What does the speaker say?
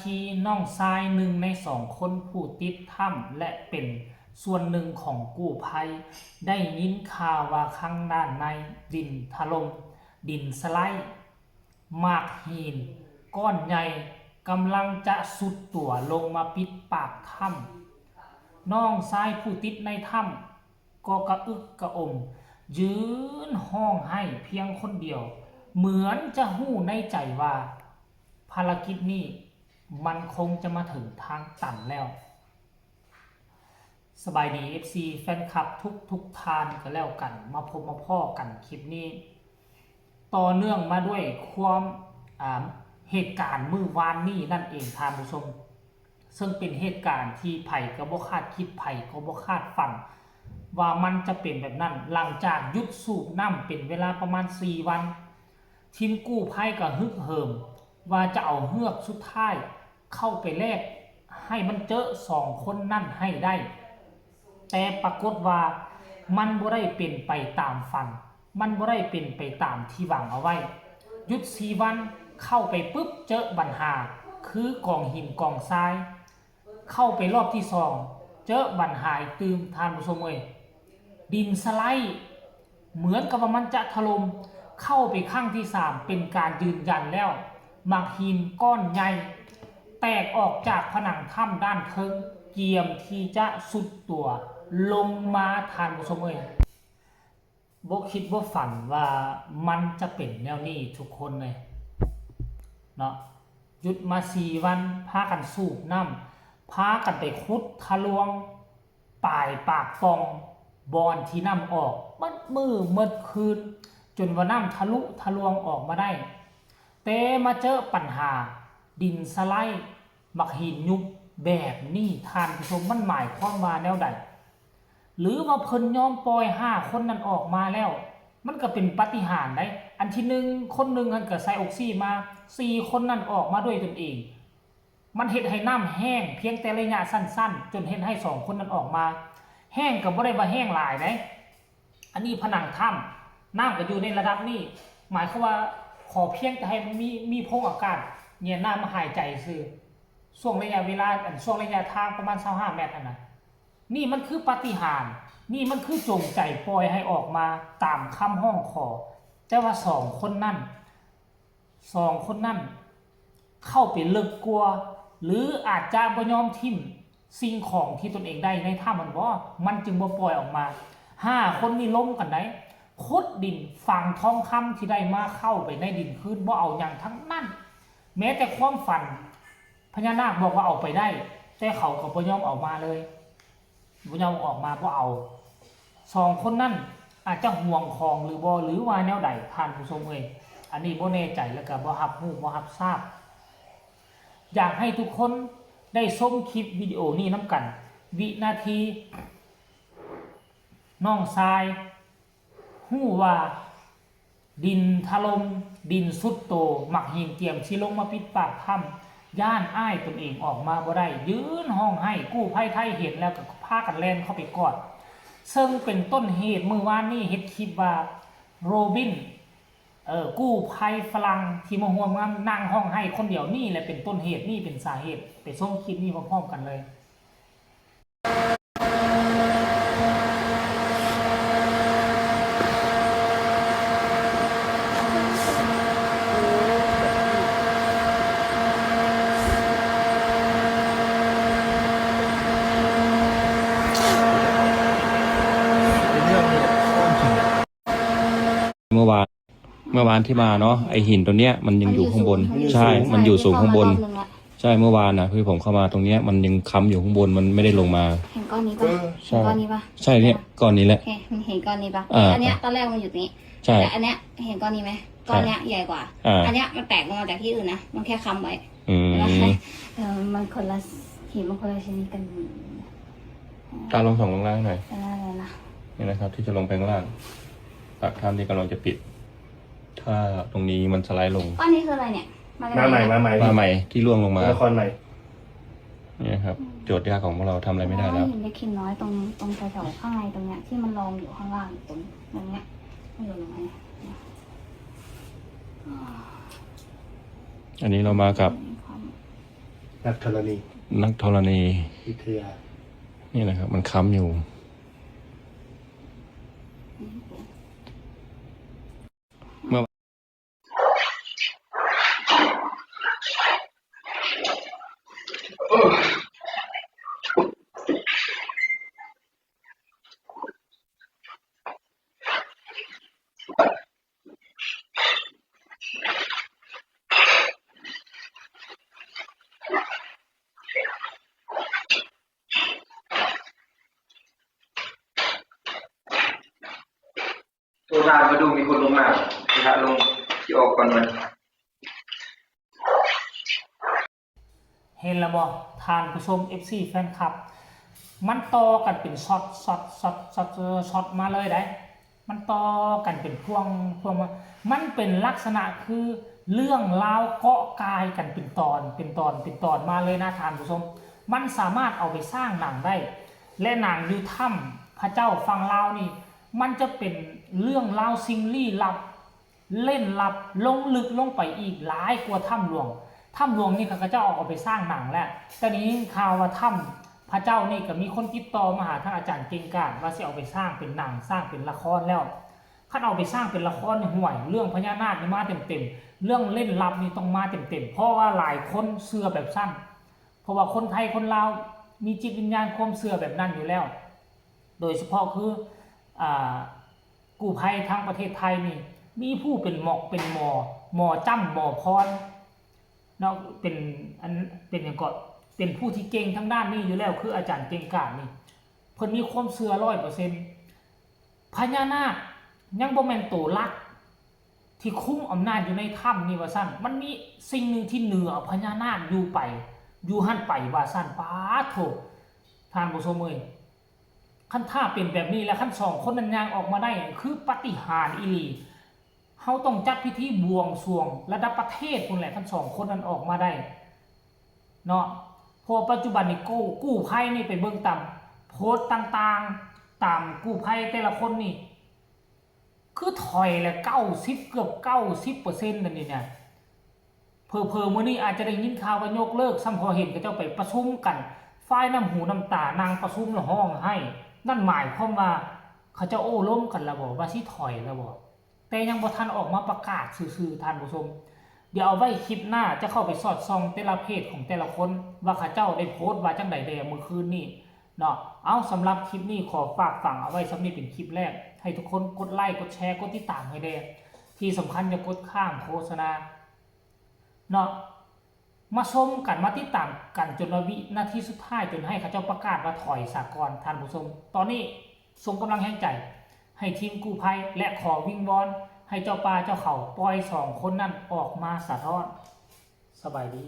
ทีน้องชายหนึ่งในสองคนผู้ติดถ้ำและเป็นส่วนหนึ่งของกู้ภัยได้ยินข่าวว่าข้างด้านในดินถล่มดินสไลด์หมากหินก้อนใหญ่กำลังจะสุดตัวลงมาปิดปากถ้ำน้องชายผู้ติดในถ้ำก็กระอึกกระอมยืนห้องให้เพียงคนเดียวเหมือนจะหู้ในใจว่าภารกิจนี้มันคงจะมาถึงทางตันแล้วสบายดี FC แฟนคลับทุกทานกันแล้วกันมาพบมาพ่อกันคลิปนี้ต่อเนื่องมาด้วยความเหตุการณ์มื้อวานนี้นั่นเองท่านผู้ชมซึ่งเป็นเหตุการณ์ที่ไผ่ก็บ่คาดคิดไผ่ก็บ่คาดฝันว่ามันจะเป็นแบบนั้นหลังจากหยุดสูบน้ำเป็นเวลาประมาณ4วันทีมกู้ภัยก็ฮึกเหิมว่าจะเอาเฮือกสุดท้ายเข้าไปแลกให้มันเจอ2คนนั่นให้ได้แต่ปรากฏว่ามันบ่ได้เป็นไปตามฝันมันบ่ได้เป็นไปตามที่หวังเอาไว้หยุด4วันเข้าไปปุ๊บเจอปัญหาคือกองหินกองทรายเข้าไปรอบที่2เจอปัญหาตื่มทานผู้ชมเอ้ยดินสไลด์เหมือนกับว่ามันจะถล่มเข้าไปข้างที่3เป็นการยืนยันแล้วหมากหินก้อนใหญ่แตกออกจากผนังถ้ำด้านเทิงเกียมที่จะสุดตัวลงมาทานผู้ชมเอ้ยบ่คิดบ่ฝันว่ามันจะเป็นแนวนี้ทุกคนเลยเนาะหยุดมา4วันพากันสูบน้ำพากันไปขุดทะลวงป่ายปากปองบอนที่น้ำออกมัดมือมัดคืนจนว่าน้ำทะลุทะลวงออกมาได้แต่มาเจอปัญหาดินสไลด์มักหินยุบแบบนี้ทานผู้ชมมันหมายความว่าแนวใดหรือว่าเพิ่นยอมปล่อย5คนนั้นออกมาแล้วมันก็เป็นปาฏิหาริย์ได้อันที่1คนนึงมันก็ใส่ออกซิมา4คนนั้นออกมาด้วยตนเองมันเฮ็ดให้น้ำแห้งเพียงแต่ระยะสั้นๆจนเฮ็ดให้2คนนั้นออกมาแห้งก็บ่ได้ว่าแห้งหลายได้อันนี้ผนังถ้ำน้ำก็อยู่ในระดับนี้หมายความว่าขอเพียงแต่ให้มีโพรงอากาศเนี่ยน้ำมาหายใจซื่อช่วงระยะเวลาช่วงระยะทางประมาณ25เมตรอันน่ะนี่มันคือปาฏิหาริย์นี่มันคือจงใจปล่อยให้ออกมาตามคำห้องขอแต่ว่า2คนนั่นเข้าไปลึกกลัวหรืออาจจะบ่ยอมทิ่มสิ่งของที่ตนเองได้ในถ้ำมันจึงบ่ปล่อยออกมา5คนนี่ล้มกันได้ขุดดินฝังทองคำที่ได้มาเข้าไปในดินคืนบ่เอาอย่างทั้งนั้นแม้แต่ความฝันพญานาคบอกว่าเอาไปได้แต่เขาก็บ่ยอมออกมาเลยบ่ยอมออกมาบ่เอา2คนนั้นอาจจะห่วงของหรือบ่หรือว่าแนวใดท่านผู้ชมเอ้ยอันนี้บ่แน่ใจแล้วก็บ่รับรู้บ่รับทราบอยากให้ทุกคนได้ชมคลิปวิดีโอนี้นำกันวินาทีน้องชายฮู้ว่าดินถล่มดินสุดโตหมักหินเตรียมสิลงมาปิดปากถ้ำย่านอ้ายตนเองออกมาบ่ได้ยืนห้องให้กู้ภัยไทยเห็นแล้วก็พากันแล่นเข้าไปกอดซึ่งเป็นต้นเหตุเมื่อวานนี้เฮ็ดคลิปว่าโรบินกู้ภัยฝรั่งที่มาห่วงนั่งห้องให้คนเดียวนี่แหละเป็นต้นเหตุนี่เป็นสาเหตุไปชมคลิปนี้พร้อมๆกันเลยเมื่อวานที่มาเนาะไอหินตัวเนี้ยมันยังอยู่ข้างบนใช่มันอยู่สูงข้างบนใช่เมื่อวานนะคือผมเข้ามาตรงเนี้ยมันยังค้ำอยู่ข้างบนมันไม่ได้ลงมาเห็นก้อนนี้ปะเห็นก้อนนี้ปะใช่เนี่ยก้อนนี้แหละเห็นก้อนนี้ปะอันเนี้ยตอนแรกมันอยู่นี้ใช่แต่อันเนี้ยเห็นก้อนนี้ไหมก้อนเนี้ยใหญ่กว่าอันเนี้ยมันแตกลงมาจากที่อื่นนะมันแค่ค้ำไว้มันคนละหินมันคนละชนิดกันการลงส่งลงล่างหน่อยอะไรนะนี่นะครับที่จะลงไปข้างล่างปากถ้ำที่กำลังจะปิดถ้าตรงนี้มันสไลด์ลงก้อนนี้คืออะไรเนี่ยมาใหม่ที่ล่วงลงมาละครใหม่นี่ครับโจทย์ยากของพวกเราทำอะไรไม่ได้แล้วหินเล็กหินน้อยตรงแถวข้างในตรงเนี้ยที่มันรองอยู่ข้างล่างตรงเนี้ยไม่รู้ไหมอันนี้เรามากับ นักธรณี นักธรณี วิทยา นี่นะครับ มันค้ำอยู่เมื่อตัวทางมาดูมีคนลงมานะครับลงที่ออกก่อนมัน เห็นแล้วบ่ทานผู้ชม FC แฟนคลับ มันต่อกันเป็นช็อตมาเลยได้มันต่อกันเป็นพวงมันเป็นลักษณะคือเรื่องราวเกาะกายกันเป็นตอนมาเลยนะทานผู้ชมมันสามารถเอาไปสร้างหนังได้และหนังอยู่ถ้ำพระเจ้าฟังลาวนี่มันจะเป็นเรื่องราวสิ่งลี้ลับเล่นลับลงลึกลงไปอีกหลายกว่าถ้ำหลวงนี่เขาจะเอาไปสร้างหนังแล้วแต่นี้ข่าวว่าถ้ำพระเจ้านี่ก็มีคนติดต่อมาหาท่านอาจารย์เก่งกาจว่าจะเอาไปสร้างเป็นหนังสร้างเป็นละครแล้วถ้าเอาไปสร้างเป็นละครห่วยเรื่องพญานาคนี่มาเต็มเรื่องเล่นลับนี่ต้องมาเต็มเพราะว่าหลายคนเชื่อแบบสั้นเพราะว่าคนไทยคนลาวมีจิตวิญญาณความเชื่อแบบนั้นอยู่แล้วโดยเฉพาะคือกู้ภัยทางประเทศไทยนี่มีผู้เป็นหมอจ้ำหมอพรเนาะเป็นอย่างก็เป็นผู้ที่เก่งทั้งด้านนี้อยู่แล้วคืออาจารย์เก่งกาจนี่เพิ่นมีความเชื่อ 100% พญานาคยังบ่แม่นตัวหลักที่คุ้มอำนาจอยู่ในถ้ำนี่ว่าซั่นมันมีสิ่งหนึ่งที่เหนือพญานาคอยู่หั่นไปว่าซั่นปาโถท่านผู้ชมเอ้ยคันถ้าเป็นแบบนี้แล้วคันสองคนนั้นย่างออกมาได้คือปาฏิหาริย์อีหลีเฮาต้องจัดพิธีบวงสรวงระดับประเทศพุ่นแหละคันสองคนนั้นออกมาได้เนาะพอปัจจุบันนี่กู้ภัยนี่ไปเบิ่งตามโพสต์ต่างๆตามกู้ภัยแต่ละคนนี่คือถอยแล้ว90เกือบ 90% นั่นนี่เนี่ยเผลอๆมื้อนี้อาจจะได้ยินข่าวว่ายกเลิกซ้ำพอเห็นเขาเจ้าไปประชุมกันฝ่ายน้ำหูน้ำตานางประชุมแล้วห้องให้นั่นหมายความว่าเขาจะโอ้ล้มกันแล้วบ่ว่าสิถอยแล้วบ่แต่ยังบ่ทันออกมาประกาศซื่อๆท่านผู้ชมเดี๋ยวเอาไว้คลิปหน้าจะเข้าไปสอดส่องแต่ละเพจของแต่ละคนว่าเขาเจ้าได้โพสต์ว่าจังได๋แดเมื่อคืนนี้เนาะเอาสำหรับคลิปนี้ขอฝากฝังเอาไว้สำนี้เป็นคลิปแรกให้ทุกคนกดไลค์กดแชร์กดติดตามให้แด่ที่สำคัญอย่ากดข้ามโฆษณาเนาะมาชมกันมาติดตามกันจนวินาทีสุดท้ายจนให้เขาเจ้าประกาศว่าถอยสากลท่านผู้ชมตอนนี้ส่งกำลังแห่งใจให้ทีมกู้ภัยและขอวิงวอนให้เจ้าป่าเจ้าเขาปล่อย2คนนั้นออกมาสะท้อนสบายดี